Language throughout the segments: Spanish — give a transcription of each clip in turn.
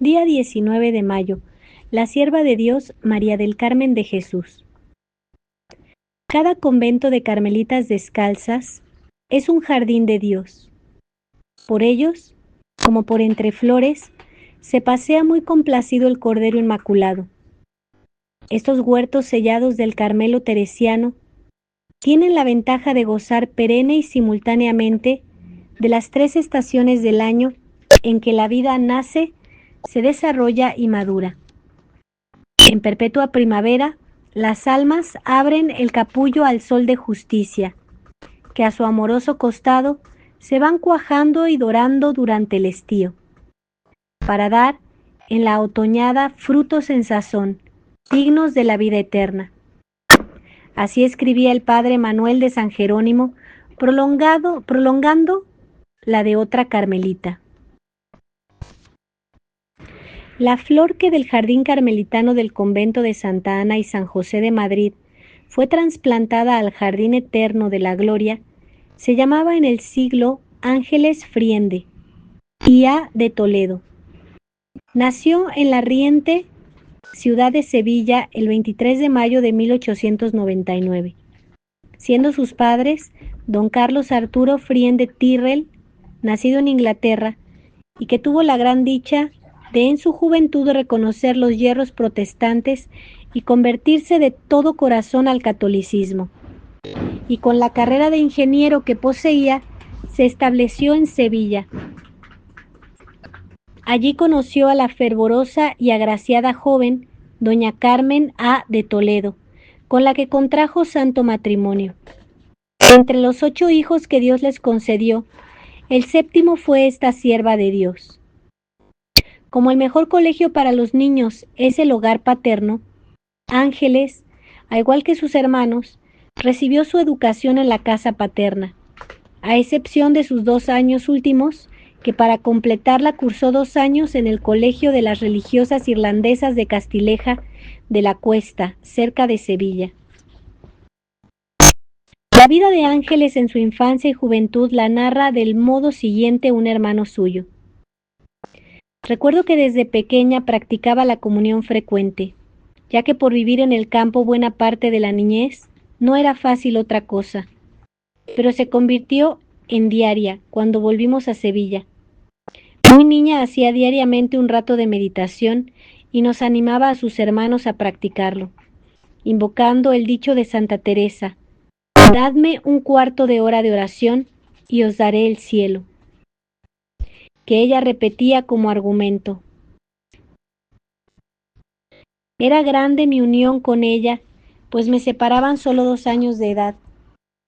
Día 19 de mayo. La sierva de Dios, María del Carmen de Jesús. Cada convento de carmelitas descalzas es un jardín de Dios. Por ellos, como por entre flores, se pasea muy complacido el Cordero Inmaculado. Estos huertos sellados del Carmelo teresiano tienen la ventaja de gozar perenne y simultáneamente de las 3 estaciones del año en que la vida nace, se desarrolla y madura. En perpetua primavera, las almas abren el capullo al sol de justicia, que a su amoroso costado se van cuajando y dorando durante el estío, para dar en la otoñada frutos en sazón, dignos de la vida eterna. Así escribía el padre Manuel de San Jerónimo, prolongando la de otra carmelita. La flor que del jardín carmelitano del convento de Santa Ana y San José de Madrid fue trasplantada al jardín eterno de la gloria, se llamaba en el siglo Ángeles Friende, tía de Toledo. Nació en la riente ciudad de Sevilla el 23 de mayo de 1899, siendo sus padres don Carlos Arturo Friende Tyrrell, nacido en Inglaterra, y que tuvo la gran dicha de en su juventud reconocer los hierros protestantes y convertirse de todo corazón al catolicismo. Y con la carrera de ingeniero que poseía, se estableció en Sevilla. Allí conoció a la fervorosa y agraciada joven doña Carmen A. de Toledo, con la que contrajo santo matrimonio. Entre los 8 hijos que Dios les concedió, el 7º fue esta sierva de Dios. Como el mejor colegio para los niños es el hogar paterno, Ángeles, al igual que sus hermanos, recibió su educación en la casa paterna, a excepción de sus 2 años últimos, que para completarla cursó 2 años en el Colegio de las Religiosas Irlandesas de Castileja de la Cuesta, cerca de Sevilla. La vida de Ángeles en su infancia y juventud la narra del modo siguiente un hermano suyo. Recuerdo que desde pequeña practicaba la comunión frecuente, ya que por vivir en el campo buena parte de la niñez no era fácil otra cosa, pero se convirtió en diaria cuando volvimos a Sevilla. Muy niña hacía diariamente un rato de meditación y nos animaba a sus hermanos a practicarlo, invocando el dicho de Santa Teresa: «Dadme un cuarto de hora de oración y os daré el cielo», que ella repetía como argumento. Era grande mi unión con ella, pues me separaban solo 2 años de edad.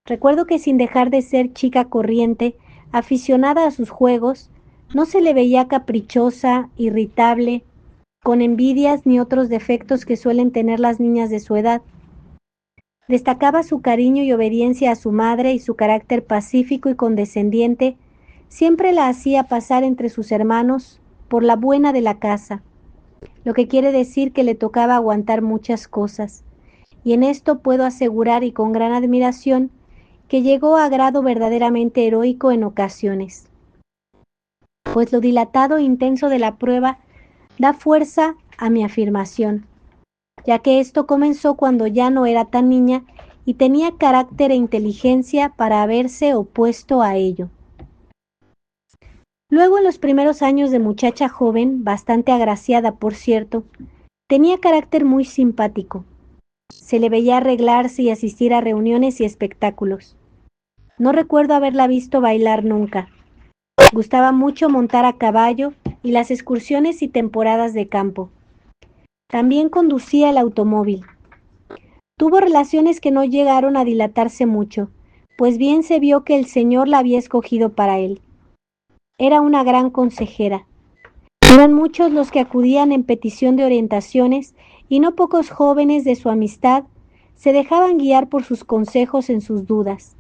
Recuerdo que sin dejar de ser chica corriente, aficionada a sus juegos, no se le veía caprichosa, irritable, con envidias ni otros defectos que suelen tener las niñas de su edad. Destacaba su cariño y obediencia a su madre y su carácter pacífico y condescendiente siempre la hacía pasar entre sus hermanos por la buena de la casa, lo que quiere decir que le tocaba aguantar muchas cosas, y en esto puedo asegurar y con gran admiración que llegó a grado verdaderamente heroico en ocasiones, pues lo dilatado e intenso de la prueba da fuerza a mi afirmación, ya que esto comenzó cuando ya no era tan niña y tenía carácter e inteligencia para haberse opuesto a ello. Luego, en los primeros años de muchacha joven, bastante agraciada por cierto, tenía carácter muy simpático. Se le veía arreglarse y asistir a reuniones y espectáculos. No recuerdo haberla visto bailar nunca. Gustaba mucho montar a caballo y las excursiones y temporadas de campo. También conducía el automóvil. Tuvo relaciones que no llegaron a dilatarse mucho, pues bien se vio que el Señor la había escogido para él. Era una gran consejera. Eran muchos los que acudían en petición de orientaciones y no pocos jóvenes de su amistad se dejaban guiar por sus consejos en sus dudas,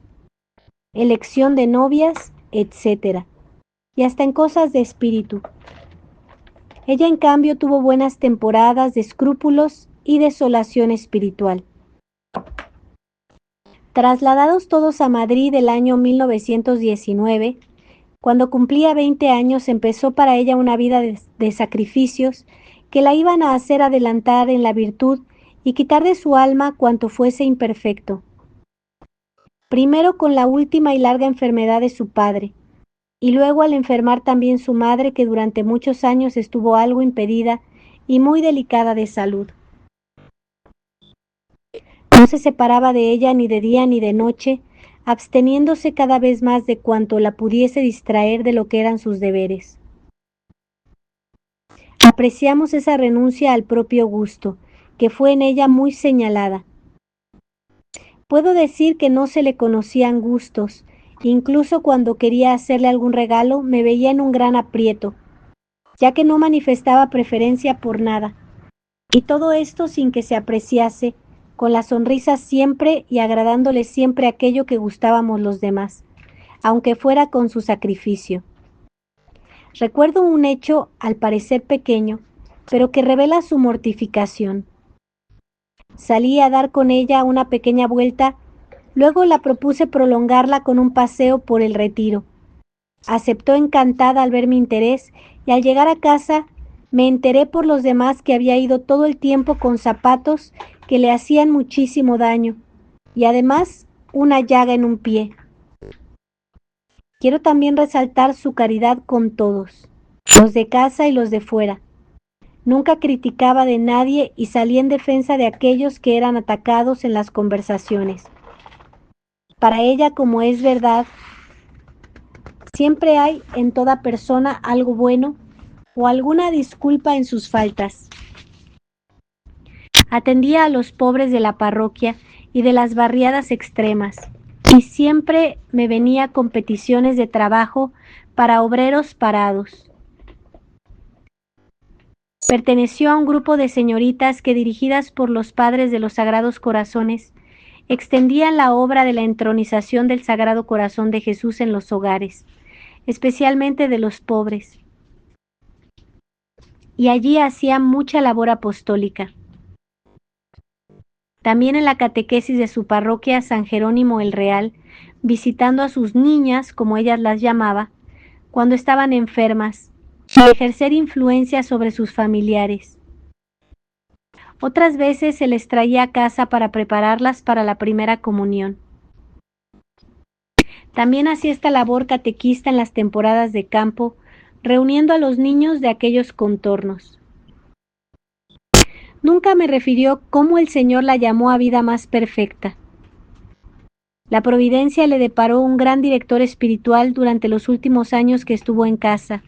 elección de novias, etc., y hasta en cosas de espíritu. Ella, en cambio, tuvo buenas temporadas de escrúpulos y desolación espiritual. Trasladados todos a Madrid el año 1919, Cuando cumplía 20 años empezó para ella una vida de sacrificios que la iban a hacer adelantar en la virtud y quitar de su alma cuanto fuese imperfecto. Primero con la última y larga enfermedad de su padre, y luego al enfermar también su madre, que durante muchos años estuvo algo impedida y muy delicada de salud. No se separaba de ella ni de día ni de noche, absteniéndose cada vez más de cuanto la pudiese distraer de lo que eran sus deberes. Apreciamos esa renuncia al propio gusto, que fue en ella muy señalada. Puedo decir que no se le conocían gustos, incluso cuando quería hacerle algún regalo me veía en un gran aprieto, ya que no manifestaba preferencia por nada, y todo esto sin que se apreciase, con la sonrisa siempre y agradándole siempre aquello que gustábamos los demás, aunque fuera con su sacrificio. Recuerdo un hecho, al parecer pequeño, pero que revela su mortificación. Salí a dar con ella una pequeña vuelta, luego la propuse prolongarla con un paseo por el Retiro. Aceptó encantada al ver mi interés y al llegar a casa me enteré por los demás que había ido todo el tiempo con zapatos que le hacían muchísimo daño y además una llaga en un pie. Quiero también resaltar su caridad con todos, los de casa y los de fuera. Nunca criticaba de nadie y salía en defensa de aquellos que eran atacados en las conversaciones. Para ella, como es verdad, siempre hay en toda persona algo bueno o alguna disculpa en sus faltas. Atendía a los pobres de la parroquia y de las barriadas extremas, y siempre me venía con peticiones de trabajo para obreros parados. Perteneció a un grupo de señoritas que, dirigidas por los padres de los Sagrados Corazones, extendían la obra de la entronización del Sagrado Corazón de Jesús en los hogares, especialmente de los pobres. Y allí hacían mucha labor apostólica. También en la catequesis de su parroquia San Jerónimo el Real, visitando a sus niñas, como ellas las llamaba, cuando estaban enfermas, y ejercer influencia sobre sus familiares. Otras veces se les traía a casa para prepararlas para la primera comunión. También hacía esta labor catequista en las temporadas de campo, reuniendo a los niños de aquellos contornos. Nunca me refirió cómo el Señor la llamó a vida más perfecta. La providencia le deparó un gran director espiritual durante los últimos años que estuvo en casa,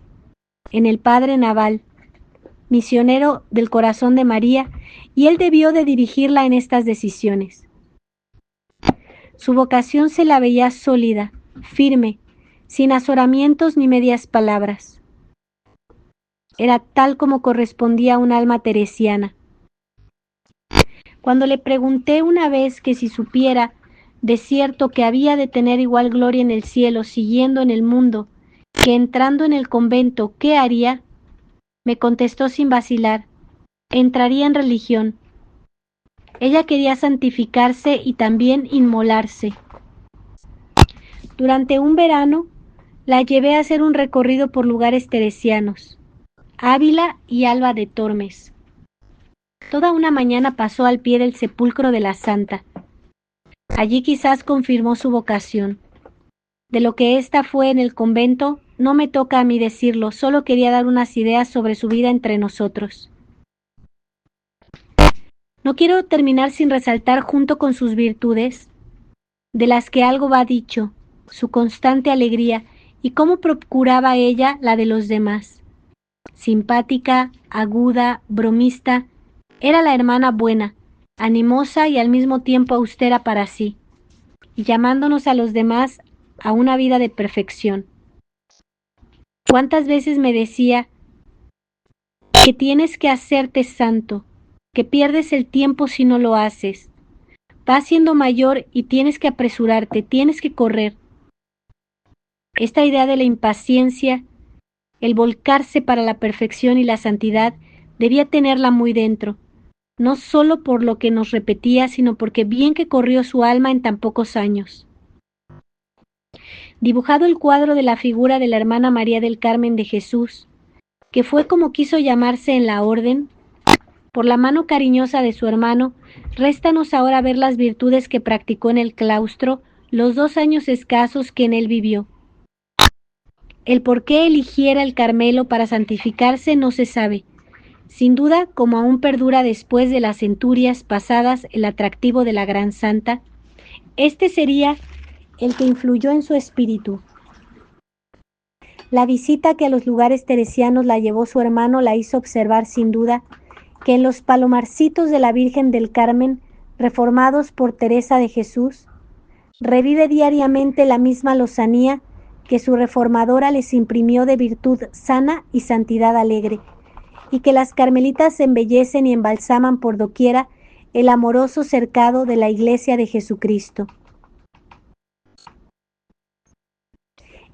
en el Padre Naval, misionero del Corazón de María, y él debió de dirigirla en estas decisiones. Su vocación se la veía sólida, firme, sin azoramientos ni medias palabras. Era tal como correspondía a un alma teresiana. Cuando le pregunté una vez que si supiera de cierto que había de tener igual gloria en el cielo siguiendo en el mundo que entrando en el convento, ¿qué haría?, me contestó sin vacilar: entraría en religión. Ella quería santificarse y también inmolarse. Durante un verano la llevé a hacer un recorrido por lugares teresianos, Ávila y Alba de Tormes. Toda una mañana pasó al pie del sepulcro de la santa. Allí quizás confirmó su vocación. De lo que ésta fue en el convento, no me toca a mí decirlo, solo quería dar unas ideas sobre su vida entre nosotros. No quiero terminar sin resaltar, junto con sus virtudes, de las que algo va dicho, su constante alegría y cómo procuraba ella la de los demás. Simpática, aguda, bromista, era la hermana buena, animosa y al mismo tiempo austera para sí, y llamándonos a los demás a una vida de perfección. ¿Cuántas veces me decía que tienes que hacerte santo, que pierdes el tiempo si no lo haces? Vas siendo mayor y tienes que apresurarte, tienes que correr. Esta idea de la impaciencia, el volcarse para la perfección y la santidad, debía tenerla muy dentro, no solo por lo que nos repetía, sino porque bien que corrió su alma en tan pocos años. dibujado el cuadro de la figura de la hermana María del Carmen de Jesús, que fue como quiso llamarse en la orden, por la mano cariñosa de su hermano, réstanos ahora ver las virtudes que practicó en el claustro los 2 años escasos que en él vivió. El por qué eligiera el Carmelo para santificarse no se sabe. Sin duda, como aún perdura después de las centurias pasadas el atractivo de la gran santa, este sería el que influyó en su espíritu. La visita que a los lugares teresianos la llevó su hermano la hizo observar sin duda que en los palomarcitos de la Virgen del Carmen, reformados por Teresa de Jesús, revive diariamente la misma lozanía que su reformadora les imprimió de virtud sana y santidad alegre, y que las carmelitas embellecen y embalsaman por doquiera el amoroso cercado de la Iglesia de Jesucristo.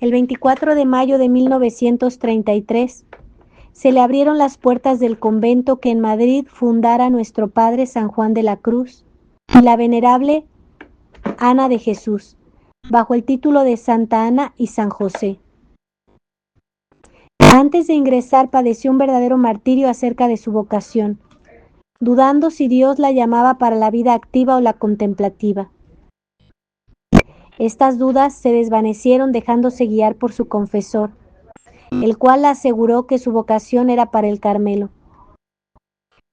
El 24 de mayo de 1933 se le abrieron las puertas del convento que en Madrid fundara nuestro Padre San Juan de la Cruz y la venerable Ana de Jesús, bajo el título de Santa Ana y San José. Antes de ingresar padeció un verdadero martirio acerca de su vocación, dudando si Dios la llamaba para la vida activa o la contemplativa. Estas dudas se desvanecieron dejándose guiar por su confesor, el cual la aseguró que su vocación era para el Carmelo.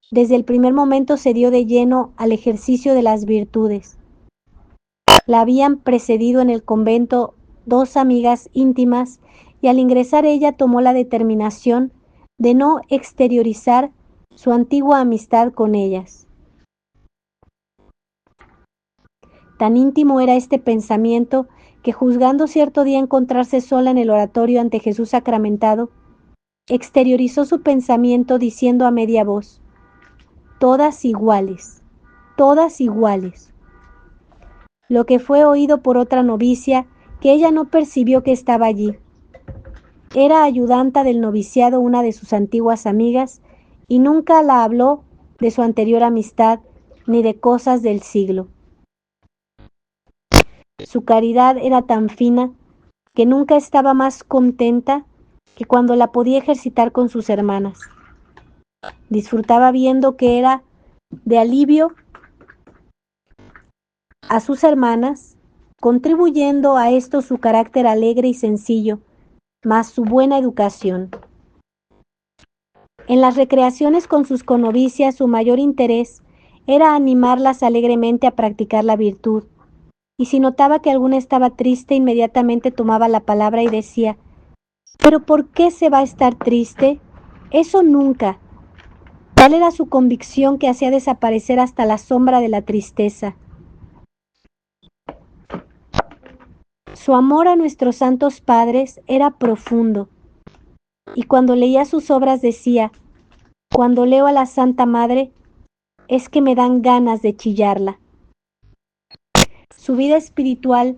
Desde el primer momento se dio de lleno al ejercicio de las virtudes. La habían precedido en el convento 2 amigas íntimas y al ingresar ella tomó la determinación de no exteriorizar su antigua amistad con ellas. Tan íntimo era este pensamiento que, juzgando cierto día encontrarse sola en el oratorio ante Jesús sacramentado, exteriorizó su pensamiento diciendo a media voz: todas iguales, todas iguales. Lo que fue oído por otra novicia, que ella no percibió que estaba allí. Era ayudanta del noviciado una de sus antiguas amigas, y nunca la habló de su anterior amistad ni de cosas del siglo. Su caridad era tan fina que nunca estaba más contenta que cuando la podía ejercitar con sus hermanas. Disfrutaba viendo que era de alivio a sus hermanas, contribuyendo a esto su carácter alegre y sencillo, más su buena educación. En las recreaciones con sus conovicias su mayor interés era animarlas alegremente a practicar la virtud, y si notaba que alguna estaba triste, inmediatamente tomaba la palabra y decía: ¿pero por qué se va a estar triste? Eso nunca. Tal era su convicción que hacía desaparecer hasta la sombra de la tristeza. Su amor a nuestros santos padres era profundo, y cuando leía sus obras decía: cuando leo a la Santa Madre, es que me dan ganas de chillarla. Su vida espiritual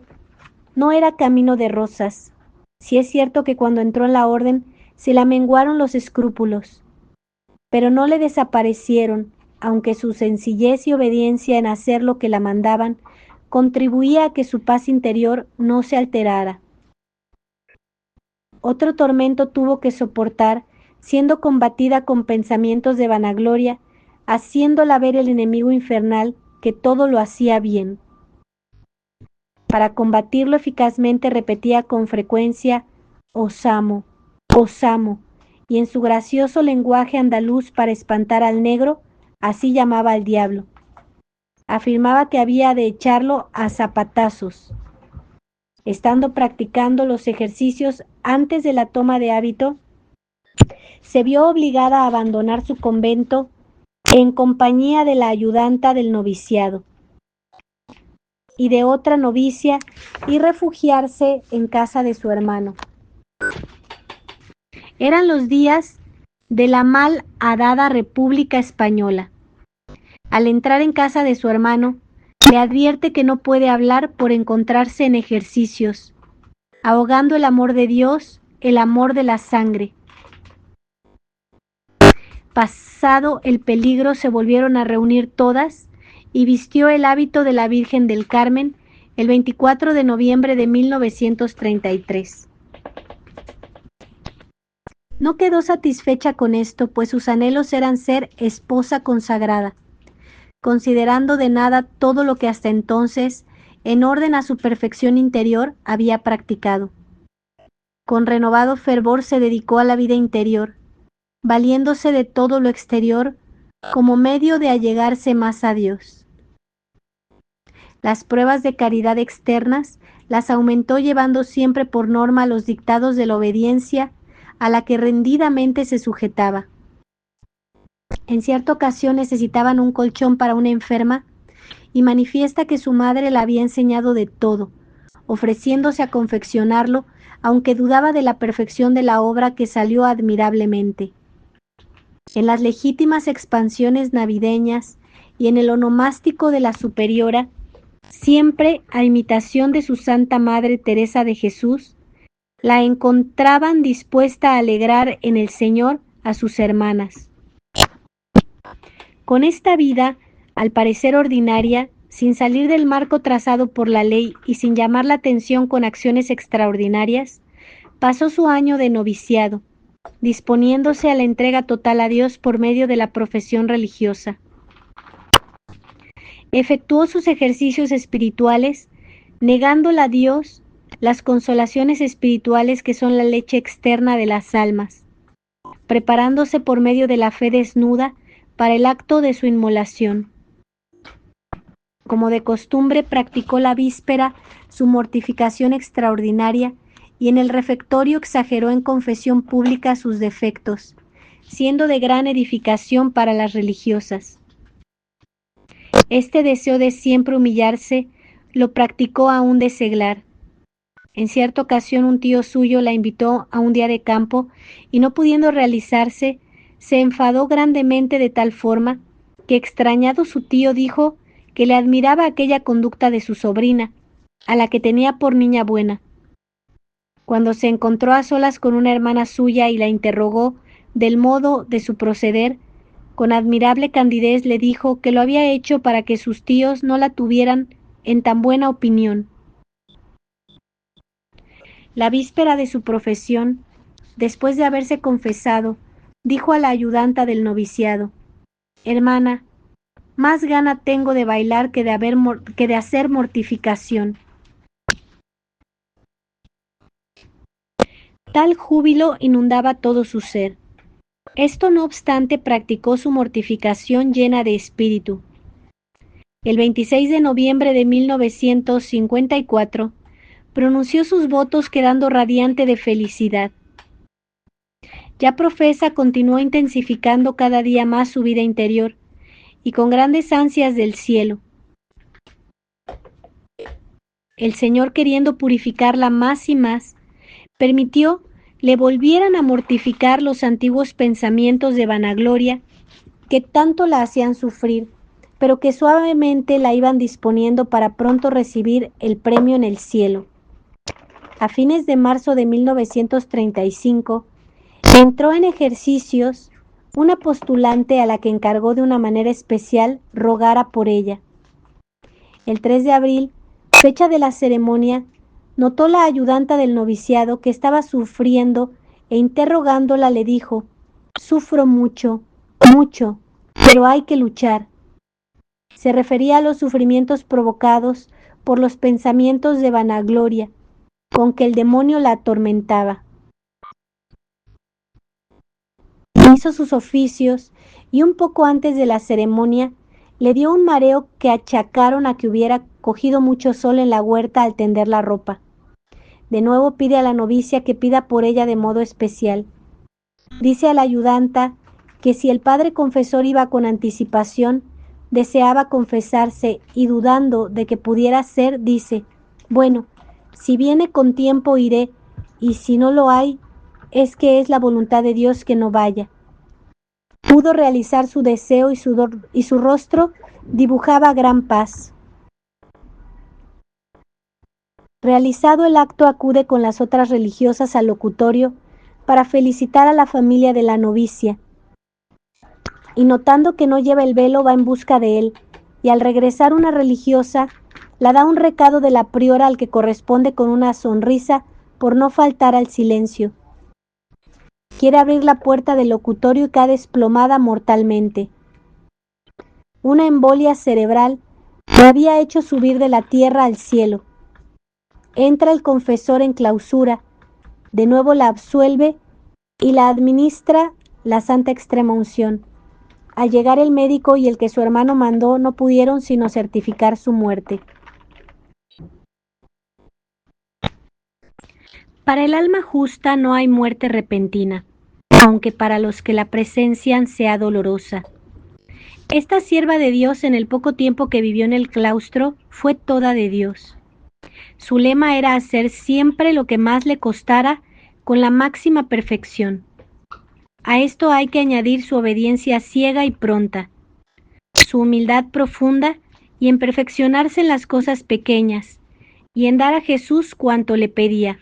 no era camino de rosas. Sí es cierto que cuando entró en la orden se la menguaron los escrúpulos, pero no le desaparecieron, aunque su sencillez y obediencia en hacer lo que la mandaban contribuía a que su paz interior no se alterara. Otro tormento tuvo que soportar, siendo combatida con pensamientos de vanagloria, haciéndola ver el enemigo infernal que todo lo hacía bien. Para combatirlo eficazmente repetía con frecuencia: os amo, y en su gracioso lenguaje andaluz para espantar al negro, así llamaba al diablo. Afirmaba que había de echarlo a zapatazos. Estando practicando los ejercicios antes de la toma de hábito, se vio obligada a abandonar su convento en compañía de la ayudanta del noviciado y de otra novicia y refugiarse en casa de su hermano. Eran los días de la mal hadada República Española. Al entrar en casa de su hermano, le advierte que no puede hablar por encontrarse en ejercicios, ahogando el amor de Dios, el amor de la sangre. Pasado el peligro se volvieron a reunir todas y vistió el hábito de la Virgen del Carmen, el 24 de noviembre de 1933. No quedó satisfecha con esto, pues sus anhelos eran ser esposa consagrada, considerando de nada todo lo que hasta entonces, en orden a su perfección interior, había practicado. Con renovado fervor se dedicó a la vida interior, valiéndose de todo lo exterior como medio de allegarse más a Dios. Las pruebas de caridad externas las aumentó llevando siempre por norma los dictados de la obediencia a la que rendidamente se sujetaba. En cierta ocasión necesitaban un colchón para una enferma y manifiesta que su madre la había enseñado de todo, ofreciéndose a confeccionarlo, aunque dudaba de la perfección de la obra que salió admirablemente. En las legítimas expansiones navideñas y en el onomástico de la superiora, siempre a imitación de su Santa Madre Teresa de Jesús, la encontraban dispuesta a alegrar en el Señor a sus hermanas. Con esta vida, al parecer ordinaria, sin salir del marco trazado por la ley y sin llamar la atención con acciones extraordinarias, pasó su año de noviciado, disponiéndose a la entrega total a Dios por medio de la profesión religiosa. Efectuó sus ejercicios espirituales, negándola a Dios las consolaciones espirituales que son la leche externa de las almas, preparándose por medio de la fe desnuda para el acto de su inmolación. Como de costumbre, practicó la víspera su mortificación extraordinaria y en el refectorio exageró en confesión pública sus defectos, siendo de gran edificación para las religiosas. Este deseo de siempre humillarse lo practicó aún de seglar. En cierta ocasión un tío suyo la invitó a un día de campo y no pudiendo realizarse, se enfadó grandemente de tal forma que extrañado su tío dijo que le admiraba aquella conducta de su sobrina, a la que tenía por niña buena. Cuando se encontró a solas con una hermana suya y la interrogó del modo de su proceder, con admirable candidez le dijo que lo había hecho para que sus tíos no la tuvieran en tan buena opinión. La víspera de su profesión, después de haberse confesado, dijo a la ayudanta del noviciado: «Hermana, más gana tengo de bailar que de hacer mortificación». Tal júbilo inundaba todo su ser. Esto no obstante practicó su mortificación llena de espíritu. El 26 de noviembre de 1954 pronunció sus votos quedando radiante de felicidad. Ya profesa continuó intensificando cada día más su vida interior y con grandes ansias del cielo. El Señor, queriendo purificarla más y más, permitió le volvieran a mortificar los antiguos pensamientos de vanagloria que tanto la hacían sufrir, pero que suavemente la iban disponiendo para pronto recibir el premio en el cielo. A fines de marzo de 1935, entró en ejercicios una postulante a la que encargó de una manera especial rogara por ella. El 3 de abril, fecha de la ceremonia, notó la ayudanta del noviciado que estaba sufriendo e interrogándola le dijo: «Sufro mucho, mucho, pero hay que luchar». Se refería a los sufrimientos provocados por los pensamientos de vanagloria con que el demonio la atormentaba. Hizo sus oficios y un poco antes de la ceremonia le dio un mareo que achacaron a que hubiera cogido mucho sol en la huerta al tender la ropa. De nuevo pide a la novicia que pida por ella de modo especial. Dice a la ayudanta que si el padre confesor iba con anticipación, deseaba confesarse y dudando de que pudiera ser, dice: «Bueno, si viene con tiempo iré, y si no lo hay, es que es la voluntad de Dios que no vaya». Pudo realizar su deseo y su rostro dibujaba gran paz. Realizado el acto, acude con las otras religiosas al locutorio para felicitar a la familia de la novicia, y notando que no lleva el velo va en busca de él, y al regresar una religiosa La da un recado de la priora al que corresponde con una sonrisa por no faltar al silencio. Quiere abrir la puerta del locutorio y cae desplomada mortalmente. Una embolia cerebral la había hecho subir de la tierra al cielo. Entra el confesor en clausura, de nuevo la absuelve y la administra la Santa Extremaunción. Al llegar el médico y el que su hermano mandó no pudieron sino certificar su muerte. Para el alma justa no hay muerte repentina, aunque para los que la presencian sea dolorosa. Esta sierva de Dios, en el poco tiempo que vivió en el claustro, fue toda de Dios. Su lema era hacer siempre lo que más le costara con la máxima perfección. A esto hay que añadir su obediencia ciega y pronta, su humildad profunda y en perfeccionarse en las cosas pequeñas, y en dar a Jesús cuanto le pedía.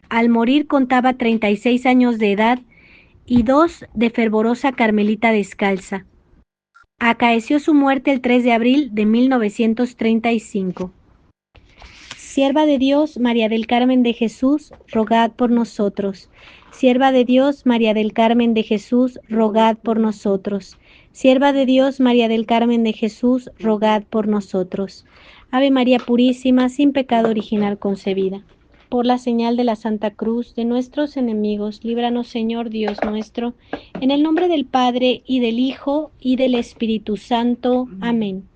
Al morir contaba 36 años de edad y 2 de fervorosa carmelita descalza. Acaeció su muerte el 3 de abril de 1935. Sierva de Dios, María del Carmen de Jesús, rogad por nosotros. Sierva de Dios, María del Carmen de Jesús, rogad por nosotros. Sierva de Dios, María del Carmen de Jesús, rogad por nosotros. Ave María Purísima, sin pecado original concebida. Por la señal de la Santa Cruz de nuestros enemigos, líbranos, Señor Dios nuestro, en el nombre del Padre, y del Hijo, y del Espíritu Santo. Amén.